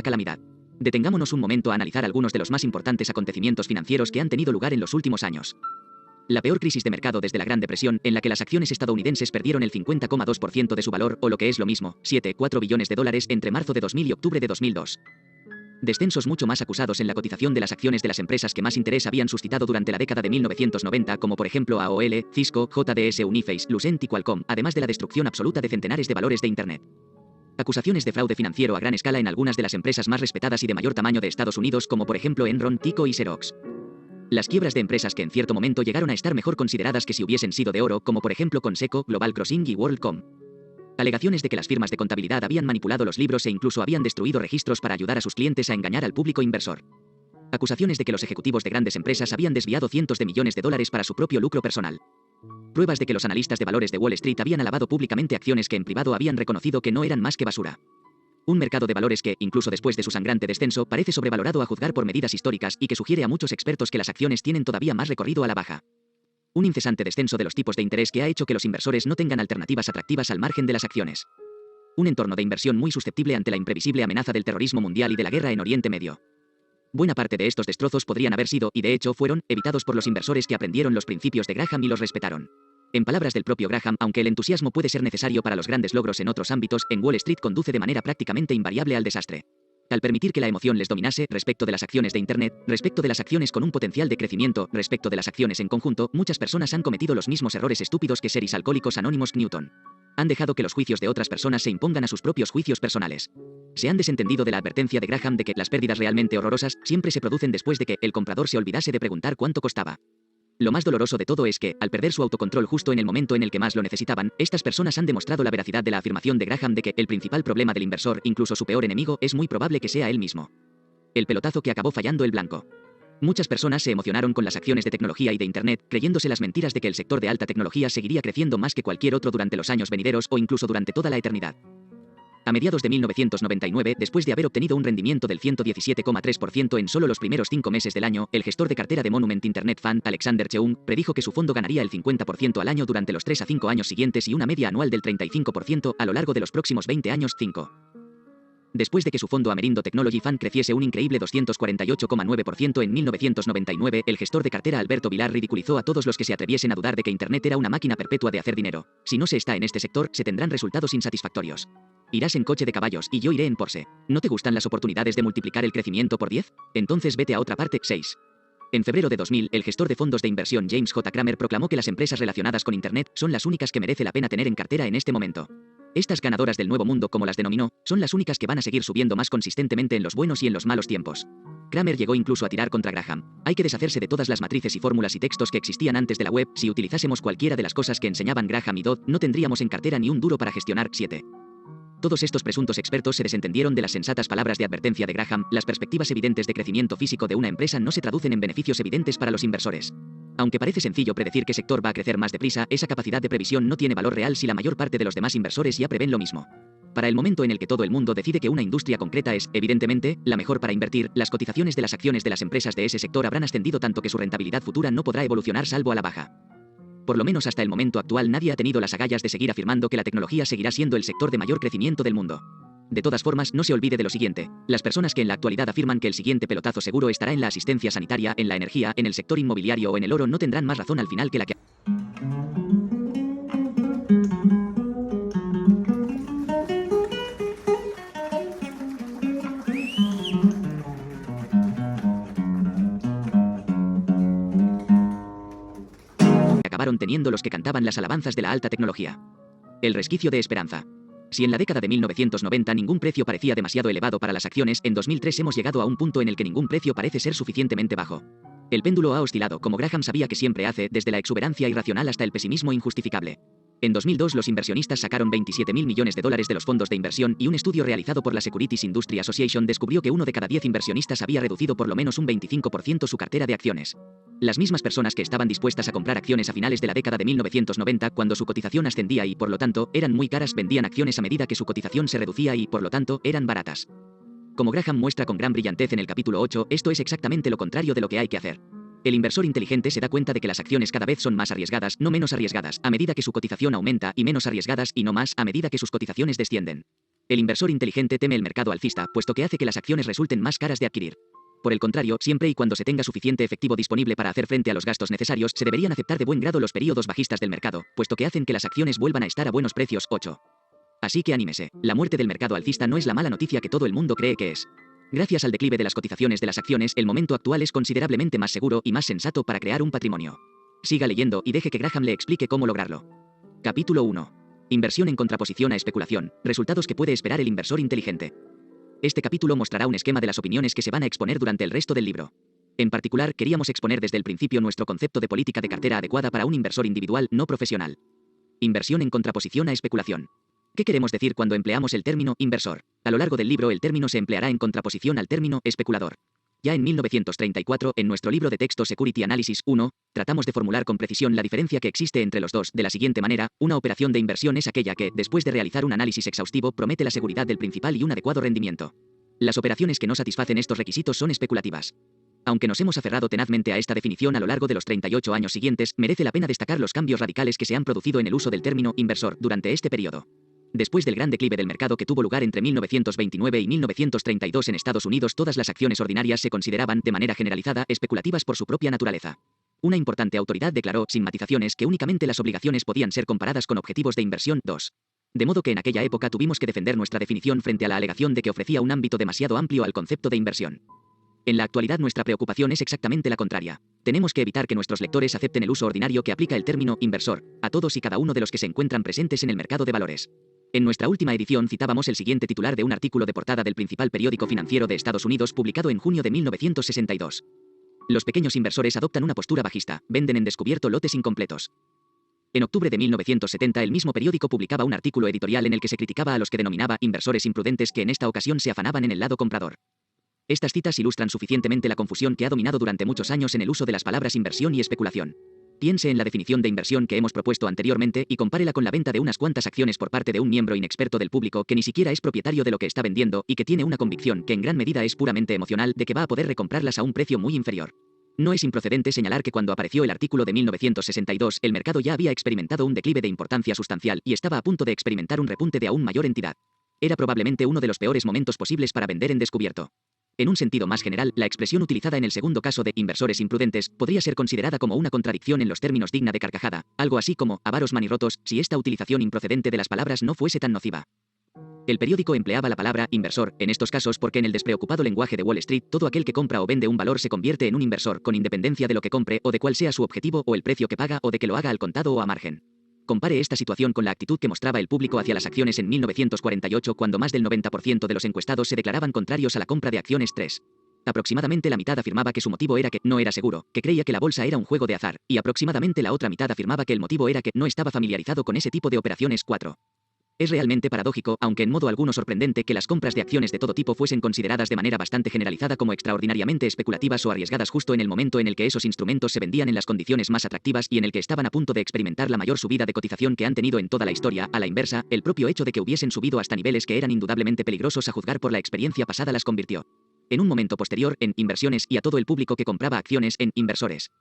calamidad. Detengámonos un momento a analizar algunos de los más importantes acontecimientos financieros que han tenido lugar en los últimos años. La peor crisis de mercado desde la Gran Depresión, en la que las acciones estadounidenses perdieron el 50,2% de su valor, o lo que es lo mismo, 7,4 billones de dólares entre marzo de 2000 y octubre de 2002. Descensos mucho más acusados en la cotización de las acciones de las empresas que más interés habían suscitado durante la década de 1990, como por ejemplo AOL, Cisco, JDS Uniface, Lucent y Qualcomm, además de la destrucción absoluta de centenares de valores de Internet. Acusaciones de fraude financiero a gran escala en algunas de las empresas más respetadas y de mayor tamaño de Estados Unidos, como por ejemplo Enron, Tyco y Xerox. Las quiebras de empresas que en cierto momento llegaron a estar mejor consideradas que si hubiesen sido de oro, como por ejemplo Conseco, Global Crossing y WorldCom. Alegaciones de que las firmas de contabilidad habían manipulado los libros e incluso habían destruido registros para ayudar a sus clientes a engañar al público inversor. Acusaciones de que los ejecutivos de grandes empresas habían desviado cientos de millones de dólares para su propio lucro personal. Pruebas de que los analistas de valores de Wall Street habían alabado públicamente acciones que en privado habían reconocido que no eran más que basura. Un mercado de valores que, incluso después de su sangrante descenso, parece sobrevalorado a juzgar por medidas históricas y que sugiere a muchos expertos que las acciones tienen todavía más recorrido a la baja. Un incesante descenso de los tipos de interés que ha hecho que los inversores no tengan alternativas atractivas al margen de las acciones. Un entorno de inversión muy susceptible ante la imprevisible amenaza del terrorismo mundial y de la guerra en Oriente Medio. Buena parte de estos destrozos podrían haber sido, y de hecho fueron, evitados por los inversores que aprendieron los principios de Graham y los respetaron. En palabras del propio Graham, aunque el entusiasmo puede ser necesario para los grandes logros en otros ámbitos, en Wall Street conduce de manera prácticamente invariable al desastre. Al permitir que la emoción les dominase, respecto de las acciones de Internet, respecto de las acciones con un potencial de crecimiento, respecto de las acciones en conjunto, muchas personas han cometido los mismos errores estúpidos que seres alcohólicos anónimos Newton. Han dejado que los juicios de otras personas se impongan a sus propios juicios personales. Se han desentendido de la advertencia de Graham de que las pérdidas realmente horrorosas siempre se producen después de que el comprador se olvidase de preguntar cuánto costaba. Lo más doloroso de todo es que, al perder su autocontrol justo en el momento en el que más lo necesitaban, estas personas han demostrado la veracidad de la afirmación de Graham de que el principal problema del inversor, incluso su peor enemigo, es muy probable que sea él mismo. El pelotazo que acabó fallando el blanco. Muchas personas se emocionaron con las acciones de tecnología y de Internet, creyéndose las mentiras de que el sector de alta tecnología seguiría creciendo más que cualquier otro durante los años venideros o incluso durante toda la eternidad. A mediados de 1999, después de haber obtenido un rendimiento del 117,3% en solo los primeros 5 meses del año, el gestor de cartera de Monument Internet Fund, Alexander Cheung, predijo que su fondo ganaría el 50% al año durante los 3 a 5 años siguientes y una media anual del 35% a lo largo de los próximos 20 años. 5. Después de que su fondo Amerindo Technology Fund creciese un increíble 248,9% en 1999, el gestor de cartera Alberto Vilar ridiculizó a todos los que se atreviesen a dudar de que Internet era una máquina perpetua de hacer dinero. Si no se está en este sector, se tendrán resultados insatisfactorios. Irás en coche de caballos y yo iré en Porsche. ¿No te gustan las oportunidades de multiplicar el crecimiento por 10? Entonces vete a otra parte. 6. En febrero de 2000, el gestor de fondos de inversión James J. Cramer proclamó que las empresas relacionadas con Internet son las únicas que merece la pena tener en cartera en este momento. Estas ganadoras del nuevo mundo, como las denominó, son las únicas que van a seguir subiendo más consistentemente en los buenos y en los malos tiempos. Cramer llegó incluso a tirar contra Graham. Hay que deshacerse de todas las matrices y fórmulas y textos que existían antes de la web. Si utilizásemos cualquiera de las cosas que enseñaban Graham y Dodd, no tendríamos en cartera ni un duro para gestionar. 7. Todos estos presuntos expertos se desentendieron de las sensatas palabras de advertencia de Graham. Las perspectivas evidentes de crecimiento físico de una empresa no se traducen en beneficios evidentes para los inversores. Aunque parece sencillo predecir qué sector va a crecer más deprisa, esa capacidad de previsión no tiene valor real si la mayor parte de los demás inversores ya prevén lo mismo. Para el momento en el que todo el mundo decide que una industria concreta es, evidentemente, la mejor para invertir, las cotizaciones de las acciones de las empresas de ese sector habrán ascendido tanto que su rentabilidad futura no podrá evolucionar salvo a la baja. Por lo menos hasta el momento actual nadie ha tenido las agallas de seguir afirmando que la tecnología seguirá siendo el sector de mayor crecimiento del mundo. De todas formas, no se olvide de lo siguiente: las personas que en la actualidad afirman que el siguiente pelotazo seguro estará en la asistencia sanitaria, en la energía, en el sector inmobiliario o en el oro no tendrán más razón al final que la que acabaron teniendo los que cantaban las alabanzas de la alta tecnología. El resquicio de esperanza. Si en la década de 1990 ningún precio parecía demasiado elevado para las acciones, en 2003 hemos llegado a un punto en el que ningún precio parece ser suficientemente bajo. El péndulo ha oscilado, como Graham sabía que siempre hace, desde la exuberancia irracional hasta el pesimismo injustificable. En 2002 los inversionistas sacaron $27.000 millones de los fondos de inversión y un estudio realizado por la Securities Industry Association descubrió que 1 de cada 10 inversionistas había reducido por lo menos un 25% su cartera de acciones. Las mismas personas que estaban dispuestas a comprar acciones a finales de la década de 1990 cuando su cotización ascendía y por lo tanto eran muy caras vendían acciones a medida que su cotización se reducía y por lo tanto eran baratas. Como Graham muestra con gran brillantez en el capítulo 8, esto es exactamente lo contrario de lo que hay que hacer. El inversor inteligente se da cuenta de que las acciones cada vez son más arriesgadas, no menos arriesgadas, a medida que su cotización aumenta, y menos arriesgadas y no más, a medida que sus cotizaciones descienden. El inversor inteligente teme el mercado alcista, puesto que hace que las acciones resulten más caras de adquirir. Por el contrario, siempre y cuando se tenga suficiente efectivo disponible para hacer frente a los gastos necesarios, se deberían aceptar de buen grado los períodos bajistas del mercado, puesto que hacen que las acciones vuelvan a estar a buenos precios. 8. Así que anímese, la muerte del mercado alcista no es la mala noticia que todo el mundo cree que es. Gracias al declive de las cotizaciones de las acciones, el momento actual es considerablemente más seguro y más sensato para crear un patrimonio. Siga leyendo y deje que Graham le explique cómo lograrlo. Capítulo 1. Inversión en contraposición a especulación, resultados que puede esperar el inversor inteligente. Este capítulo mostrará un esquema de las opiniones que se van a exponer durante el resto del libro. En particular, queríamos exponer desde el principio nuestro concepto de política de cartera adecuada para un inversor individual no profesional. Inversión en contraposición a especulación. ¿Qué queremos decir cuando empleamos el término inversor? A lo largo del libro el término se empleará en contraposición al término especulador. Ya en 1934, en nuestro libro de texto Security Analysis 1, tratamos de formular con precisión la diferencia que existe entre los dos, de la siguiente manera: una operación de inversión es aquella que, después de realizar un análisis exhaustivo, promete la seguridad del principal y un adecuado rendimiento. Las operaciones que no satisfacen estos requisitos son especulativas. Aunque nos hemos aferrado tenazmente a esta definición a lo largo de los 38 años siguientes, merece la pena destacar los cambios radicales que se han producido en el uso del término inversor durante este periodo. Después del gran declive del mercado que tuvo lugar entre 1929 y 1932 en Estados Unidos, todas las acciones ordinarias se consideraban, de manera generalizada, especulativas por su propia naturaleza. Una importante autoridad declaró, sin matizaciones, que únicamente las obligaciones podían ser comparadas con objetivos de inversión. 2. De modo que en aquella época tuvimos que defender nuestra definición frente a la alegación de que ofrecía un ámbito demasiado amplio al concepto de inversión. En la actualidad nuestra preocupación es exactamente la contraria. Tenemos que evitar que nuestros lectores acepten el uso ordinario que aplica el término inversor a todos y cada uno de los que se encuentran presentes en el mercado de valores. En nuestra última edición citábamos el siguiente titular de un artículo de portada del principal periódico financiero de Estados Unidos publicado en junio de 1962. Los pequeños inversores adoptan una postura bajista, venden en descubierto lotes incompletos. En octubre de 1970 el mismo periódico publicaba un artículo editorial en el que se criticaba a los que denominaba inversores imprudentes que en esta ocasión se afanaban en el lado comprador. Estas citas ilustran suficientemente la confusión que ha dominado durante muchos años en el uso de las palabras inversión y especulación. Piense en la definición de inversión que hemos propuesto anteriormente y compárela con la venta de unas cuantas acciones por parte de un miembro inexperto del público que ni siquiera es propietario de lo que está vendiendo y que tiene una convicción, que en gran medida es puramente emocional, de que va a poder recomprarlas a un precio muy inferior. No es improcedente señalar que cuando apareció el artículo de 1962, el mercado ya había experimentado un declive de importancia sustancial y estaba a punto de experimentar un repunte de aún mayor entidad. Era probablemente uno de los peores momentos posibles para vender en descubierto. En un sentido más general, la expresión utilizada en el segundo caso de inversores imprudentes podría ser considerada como una contradicción en los términos digna de carcajada, algo así como avaros manirrotos, si esta utilización improcedente de las palabras no fuese tan nociva. El periódico empleaba la palabra inversor en estos casos porque en el despreocupado lenguaje de Wall Street, todo aquel que compra o vende un valor se convierte en un inversor, con independencia de lo que compre o de cuál sea su objetivo o el precio que paga o de que lo haga al contado o a margen. Compare esta situación con la actitud que mostraba el público hacia las acciones en 1948, cuando más del 90% de los encuestados se declaraban contrarios a la compra de acciones. 3. Aproximadamente la mitad afirmaba que su motivo era que no era seguro, que creía que la bolsa era un juego de azar, y aproximadamente la otra mitad afirmaba que el motivo era que no estaba familiarizado con ese tipo de operaciones. 4. Es realmente paradójico, aunque en modo alguno sorprendente, que las compras de acciones de todo tipo fuesen consideradas de manera bastante generalizada como extraordinariamente especulativas o arriesgadas justo en el momento en el que esos instrumentos se vendían en las condiciones más atractivas y en el que estaban a punto de experimentar la mayor subida de cotización que han tenido en toda la historia. A la inversa, el propio hecho de que hubiesen subido hasta niveles que eran indudablemente peligrosos a juzgar por la experiencia pasada las convirtió, en un momento posterior, en inversiones y a todo el público que compraba acciones en inversores.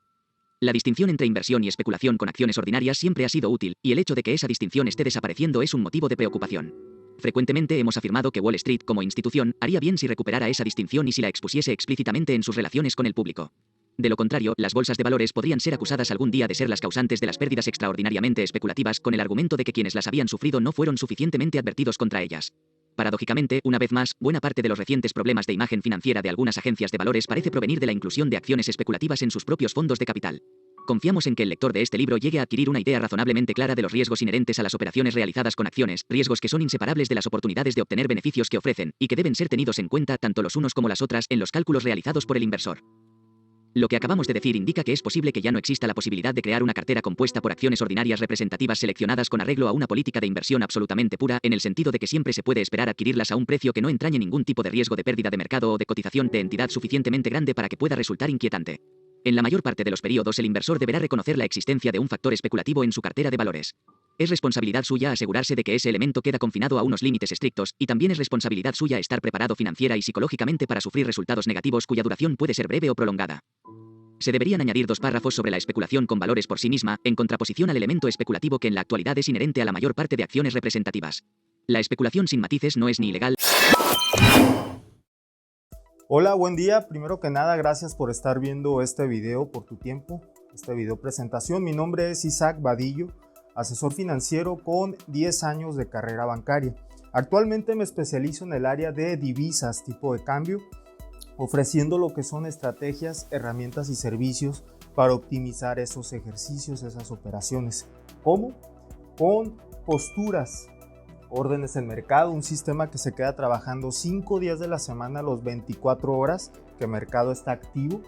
La distinción entre inversión y especulación con acciones ordinarias siempre ha sido útil, y el hecho de que esa distinción esté desapareciendo es un motivo de preocupación. Frecuentemente hemos afirmado que Wall Street, como institución, haría bien si recuperara esa distinción y si la expusiese explícitamente en sus relaciones con el público. De lo contrario, las bolsas de valores podrían ser acusadas algún día de ser las causantes de las pérdidas extraordinariamente especulativas, con el argumento de que quienes las habían sufrido no fueron suficientemente advertidos contra ellas. Paradójicamente, una vez más, buena parte de los recientes problemas de imagen financiera de algunas agencias de valores parece provenir de la inclusión de acciones especulativas en sus propios fondos de capital. Confiamos en que el lector de este libro llegue a adquirir una idea razonablemente clara de los riesgos inherentes a las operaciones realizadas con acciones, riesgos que son inseparables de las oportunidades de obtener beneficios que ofrecen, y que deben ser tenidos en cuenta tanto los unos como las otras en los cálculos realizados por el inversor. Lo que acabamos de decir indica que es posible que ya no exista la posibilidad de crear una cartera compuesta por acciones ordinarias representativas seleccionadas con arreglo a una política de inversión absolutamente pura, en el sentido de que siempre se puede esperar adquirirlas a un precio que no entrañe ningún tipo de riesgo de pérdida de mercado o de cotización de entidad suficientemente grande para que pueda resultar inquietante. En la mayor parte de los periodos el inversor deberá reconocer la existencia de un factor especulativo en su cartera de valores. Es responsabilidad suya asegurarse de que ese elemento queda confinado a unos límites estrictos, y también es responsabilidad suya estar preparado financiera y psicológicamente para sufrir resultados negativos cuya duración puede ser breve o prolongada. Se deberían añadir 2 párrafos sobre la especulación con valores por sí misma, en contraposición al elemento especulativo que en la actualidad es inherente a la mayor parte de acciones representativas. La especulación sin matices no es ni ilegal. Hola, buen día. Primero que nada, gracias por estar viendo este video, por tu tiempo, esta video presentación. Mi nombre es Isaac Vadillo, asesor financiero con 10 años de carrera bancaria. Actualmente me especializo en el área de divisas, tipo de cambio, ofreciendo lo que son estrategias, herramientas y servicios para optimizar esos ejercicios, esas operaciones. ¿Cómo? Con posturas, órdenes en mercado, un sistema que se queda trabajando 5 días de la semana, los 24 horas que el mercado está activo.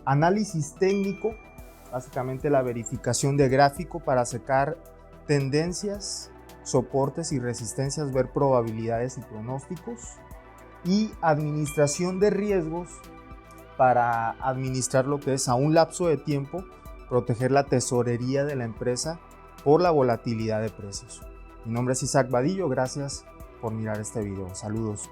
Análisis técnico, básicamente la verificación de gráfico para sacar tendencias, soportes y resistencias, ver probabilidades y pronósticos. Y administración de riesgos para administrar lo que es a un lapso de tiempo, proteger la tesorería de la empresa por la volatilidad de precios. Mi nombre es Isaac Vadillo, gracias por mirar este video. Saludos.